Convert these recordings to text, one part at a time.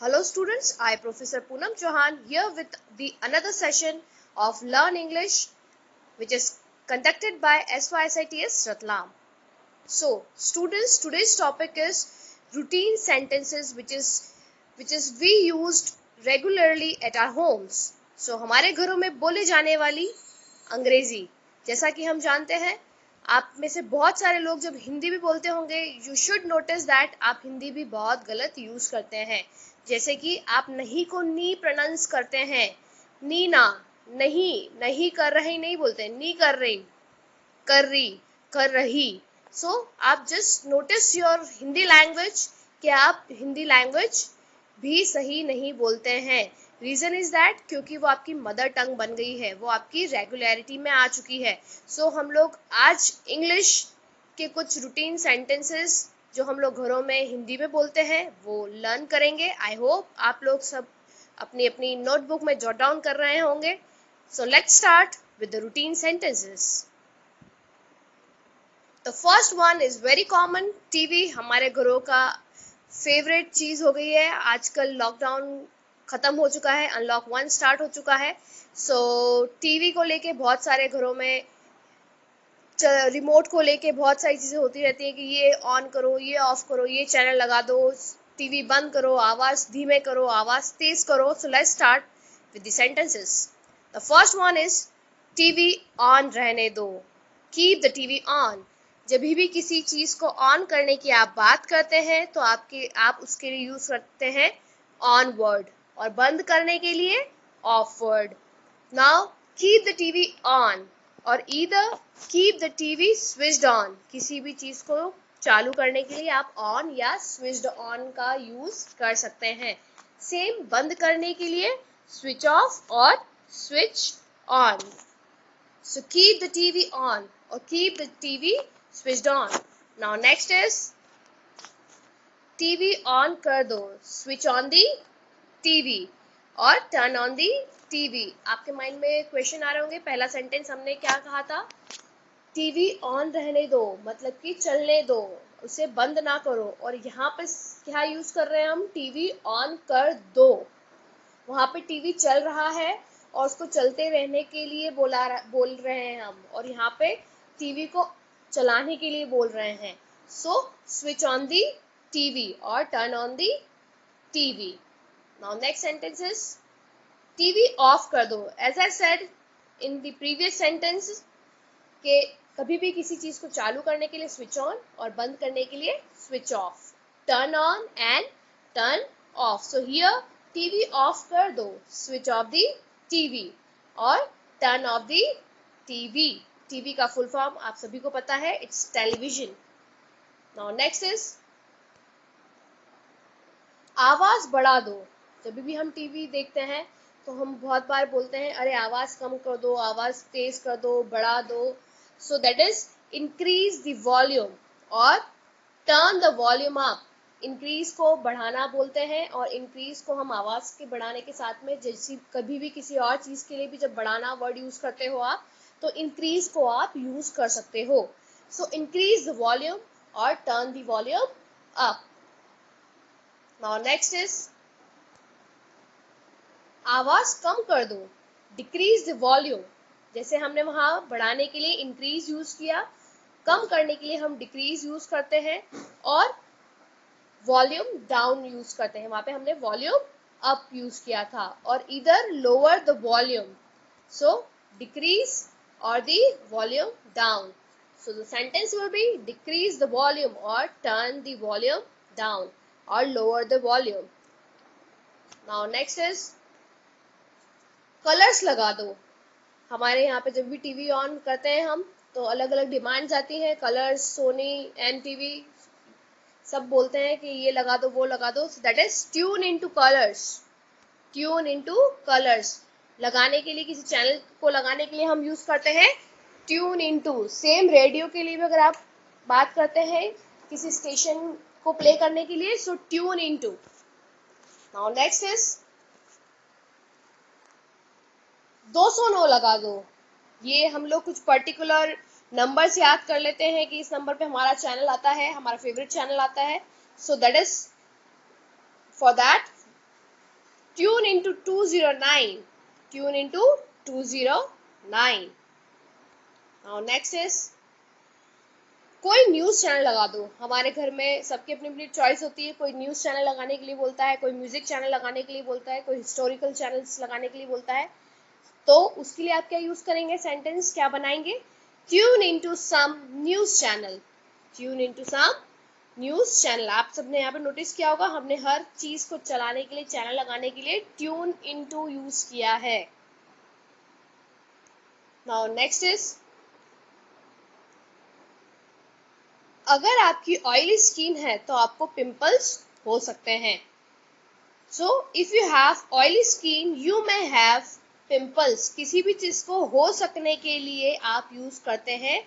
Hello students, I Professor Poonam Chauhan here with the another session of Learn English which is conducted by SYSITS Ratlam. So students, today's topic is routine sentences which is we used regularly at our homes. So हमारे घरों में बोले जाने वाली अंग्रेजी, जैसा कि हम जानते हैं आप में से बहुत सारे लोग जब हिंदी भी बोलते होंगे यू शुड नोटिस दैट आप हिंदी भी बहुत गलत यूज करते हैं। जैसे कि आप नहीं को नी प्रोनाउंस करते हैं, नी ना, नहीं कर रही नहीं बोलते, नी कर रही, कर रही, कर रही। सो आप just notice your Hindi language कि आप हिंदी लैंग्वेज भी सही नहीं बोलते हैं। रीजन इज दैट क्योंकि वो आपकी मदर टंग बन गई है, वो आपकी रेगुलरिटी में आ चुकी है। सो हम लोग आज इंग्लिश के कुछ रूटीन सेंटेंसेस जो हम लोग घरों में हिंदी में बोलते हैं वो लर्न करेंगे। आई होप आप लोग सब अपनी अपनी नोटबुक में जॉट डाउन कर रहे होंगे। So let's start with the routine sentences. The first one is very common, TV हमारे घरों का फेवरेट चीज हो गई है। आजकल लॉकडाउन खत्म हो चुका है, अनलॉक 1 स्टार्ट हो चुका है। सो टीवी को लेके बहुत सारे घरों में, रिमोट को लेके बहुत सारी चीजें होती रहती है कि ये ऑन करो, ये ऑफ करो, ये चैनल लगा दो, टीवी बंद करो, आवाज धीमे करो, आवाज तेज करो। So let's start with the sentences. The first one is TV on रहने दो, कीप द टीवी ऑन। जब भी किसी चीज को ऑन करने की आप बात करते हैं तो आप उसके लिए यूज करते हैं ऑन वर्ड, और बंद करने के लिए off word. Now keep the TV on और either keep the TV switched on. किसी भी चीज को चालू करने के लिए आप ऑन या स्विच्ड ऑन का यूज कर सकते हैं। सेम बंद करने के लिए स्विच ऑफ और switch on. So keep the TV on or keep the TV switched on. Now next is TV on कर दो, switch on the TV और turn on the TV। आपके माइंड में क्वेश्चन आ रहे होंगे, पहला सेंटेंस हमने क्या कहा था, टीवी ऑन रहने दो मतलब कि चलने दो, उसे बंद ना करो। और यहाँ पे क्या यूज कर रहे हैं हम, टीवी ऑन कर दो। वहां पे टीवी चल रहा है और उसको चलते रहने के लिए बोल रहे हैं हम, और यहाँ पे टीवी को चलाने के लिए बोल रहे हैं। So switch on the TV और turn on the TV. Now next sentence is TV off कर दो। As I said in the previous sentence के कभी भी किसी चीज को चालू करने के लिए स्विच ऑन और बंद करने के लिए switch off, turn on and turn off. So here TV off कर दो, स्विच ऑफ दी टीवी और turn of the TV. TV का फुल फॉर्म आप सभी को पता है, it's television. Now next is आवाज बढ़ा दो। जब भी हम टीवी देखते हैं तो हम बहुत बार बोलते हैं अरे आवाज कम कर दो, आवाज तेज कर दो, बढ़ा दो। So that is increase the volume और turn the volume up. Increase को बढ़ाना बोलते हैं और इंक्रीज को हम आवाज के बढ़ाने के साथ में, जैसे कभी भी किसी और चीज के लिए भी जब बढ़ाना वर्ड यूज करते हो आप तो इंक्रीज को आप यूज कर सकते हो। सो इंक्रीज द वॉल्यूम और turn the volume up. Now next is आवाज कम कर दो, डिक्रीज द वॉल्यूम। जैसे हमने वहां बढ़ाने के लिए इंक्रीज यूज किया, कम करने के लिए हम डिक्रीज यूज करते हैं और वॉल्यूम डाउन यूज करते हैं। वहां पे हमने वॉल्यूम अप यूज किया था, और इधर lower the volume, so decrease और the volume down. So the sentence will be decrease the volume और टर्न द वॉल्यूम डाउन और lower the volume. Now next is colours लगा दो। हमारे यहाँ पे जब भी टीवी ऑन करते हैं हम तो अलग अलग डिमांड्स आती हैं, कलर्स, सोनी, एमटीवी सब बोलते हैं कि ये लगा दो, वो लगा दो। That is tune into colours. Tune into colours लगाने के लिए, किसी चैनल को लगाने के लिए हम यूज करते हैं ट्यून इनटू। सेम रेडियो के लिए भी अगर आप बात करते हैं किसी स्टेशन को प्ले करने के लिए, सो tune into. Now next is 209 लगा दो। ये हम लोग कुछ पर्टिकुलर नंबर्स याद कर लेते हैं कि इस नंबर पे हमारा चैनल आता है, हमारा फेवरेट चैनल आता है। सो that is for that Tune into 209. Tune into 209. Now next is कोई न्यूज चैनल लगा दो। हमारे घर में सबकी अपनी अपनी चॉइस होती है। कोई न्यूज चैनल लगाने के लिए बोलता है, कोई म्यूजिक चैनल लगाने के लिए बोलता है, कोई हिस्टोरिकल चैनल्स लगाने के लिए बोलता है। तो उसके लिए आप क्या यूज करेंगे? सेंटेंस क्या बनाएंगे? Tune into some news channel. Tune into some news channel. आप सबने यहाँ पे नोटिस किया होगा, हमने हर चीज को चलाने के लिए, चैनल लगाने के लिए ट्यून इनटू यूज किया है। नाउ नेक्स्ट इज, अगर आपकी ऑयली स्किन है तो आपको पिंपल्स हो सकते हैं। So if you have oily skin you may have pimples. किसी भी चीज को हो सकने के लिए आप यूज करते हैं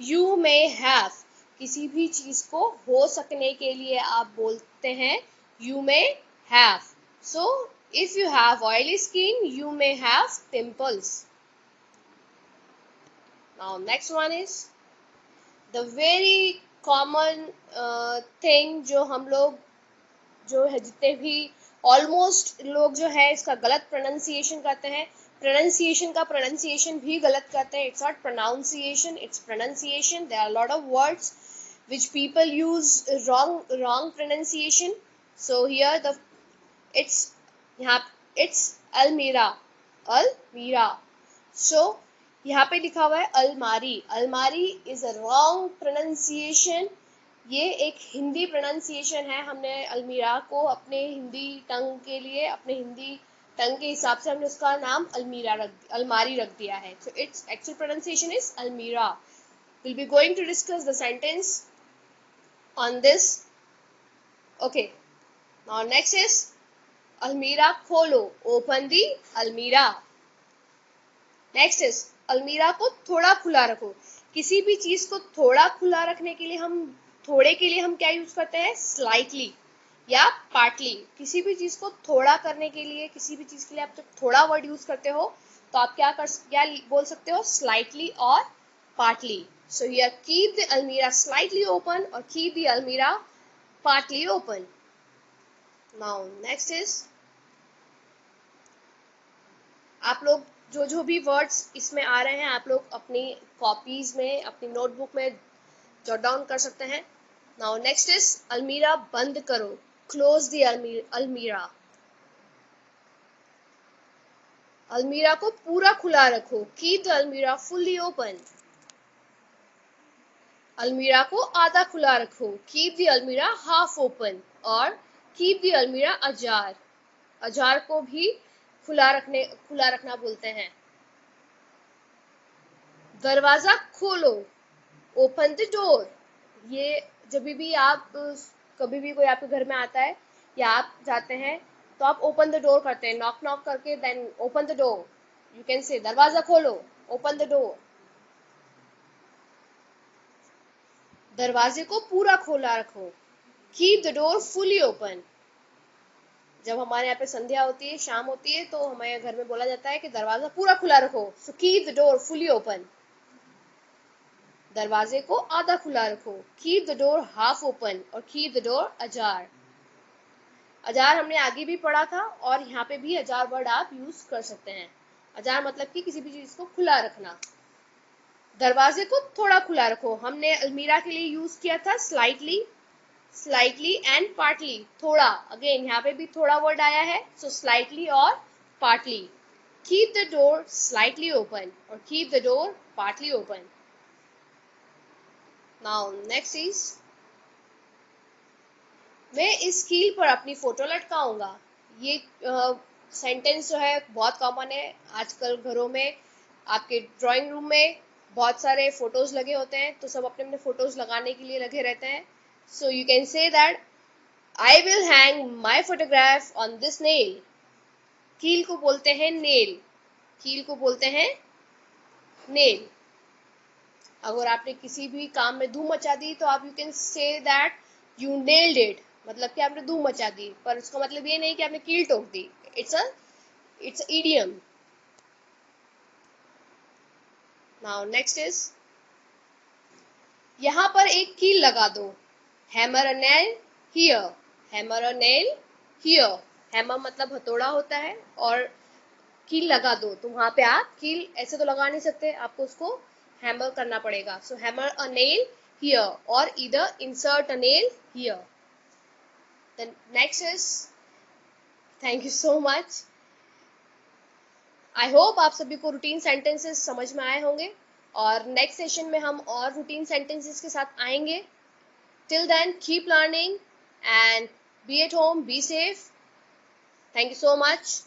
यू मे हैव। किसी भी चीज को हो सकने के लिए आप बोलते हैं you may have. So if you have oily skin you may have pimples. Now next one is the very common thing, जो हम लोग जो है जितने भी ऑलमोस्ट लोग जो है इसका गलत प्रोनाउंसिएशन करते हैं। प्रोनाउंसिएशन का प्रोनाउंसिएशन भी गलत करते हैं। It's not pronunciation, it's pronunciation. There are lot of words which people use wrong pronunciation. So here the it's यहाँ it's Almira. So यहाँ पे लिखा हुआ है अलमारी। अलमारी इज अ रॉन्ग प्रोनाउंसिएशन। ये एक हिंदी प्रोनाउंसिएशन है। हमने अलमीरा को अपने हिंदी टंग के लिए, अपने हिंदी टंग के हिसाब से हमने उसका नाम अलमारी रख दिया है। So its actual pronunciation is almirah. Will be going to discuss the sentence on this. Okay, now next is almirah खोलो, ओपन दी अलमीरा। नेक्स्ट इज अलमीरा को थोड़ा खुला रखो। किसी भी चीज को थोड़ा खुला रखने के लिए हम क्या यूज करते हैं? स्लाइटली या पार्टली। किसी भी चीज को थोड़ा करने के लिए, किसी भी चीज के लिए आप जब थोड़ा वर्ड यूज करते हो तो आप क्या बोल सकते हो? स्लाइटली और partly. So here keep the अलमीरा स्लाइटली ओपन और कीप द अलमीरा partly open. Now next is, आप लोग जो भी वर्ड्स इसमें आ रहे हैं आप लोग अपनी कॉपीज में, अपनी नोटबुक में जॉट डाउन कर सकते हैं। नाउ नेक्स्ट इज अलमीरा बंद करो, क्लोज द अलमीरा। अलमीरा को पूरा खुला रखो, कीप द अलमीरा फुल्ली ओपन। अलमीरा को आधा खुला रखो, कीप द अलमीरा हाफ ओपन। और कीप द अलमीरा अजार। अजार को भी खुला रखना बोलते हैं। दरवाजा खोलो, ओपन द डोर। ये जब भी आप कभी भी कोई आपके घर में आता है या आप जाते हैं तो आप ओपन द डोर करते हैं, नॉक नॉक करके, then open the door. You can say दरवाजा खोलो, ओपन द डोर। दरवाजे को पूरा खोला रखो, keep the door fully open. जब हमारे यहाँ पे संध्या होती है, शाम होती है, तो हमारे घर में बोला जाता है कि दरवाजा पूरा खुला रखो। So keep the door fully open. दरवाजे को आधा खुला रखो, keep the door half open. और कीप द डोर अजार। अजार हमने आगे भी पढ़ा था और यहाँ पे भी अजार वर्ड आप यूज कर सकते हैं। अजार मतलब कि किसी भी चीज को खुला रखना। दरवाजे को थोड़ा खुला रखो, हमने अलमीरा के लिए यूज किया था स्लाइटली एंड पार्टली। थोड़ा, अगेन यहाँ पे भी थोड़ा वर्ड आया है। सो स्लाइटली और partly. Keep the door slightly open और keep the door partly open. Now next is, मैं इस कील पर अपनी फोटो लटकाऊंगा। ये सेंटेंस जो है बहुत कॉमन है आजकल। घरों में, आपके ड्राइंग रूम में बहुत सारे फोटोज लगे होते हैं, तो सब अपने अपने फोटोज लगाने के लिए लगे रहते हैं। So you can say that I will hang my photograph on this nail. कील को बोलते हैं नेल। कील को बोलते हैं नेल। अगर आपने किसी भी काम में धूम मचा दी तो आप you can say that you nailed it. मतलब कि आपने धूम मचा दी, पर उसका मतलब ये नहीं कि आपने कील ठोक दी। It's idiom. Now next is, यहां पर एक कील लगा दो। Hammer a nail here. Hammer a nail here. Hammer मतलब हथौड़ा होता है, और कील लगा दो, तो वहां पे आप कील ऐसे तो लगा नहीं सकते, आपको उसको हैमर करना पड़ेगा. सो हैमर अ नेल हियर, और either insert a nail here. The next is, thank you so much. I hope आप सभी को रूटीन सेंटेंसेस समझ में आए होंगे, और नेक्स्ट सेशन में हम और रूटीन सेंटेंसेस के साथ आएंगे. Till then keep learning and be at home, be safe. Thank you so much.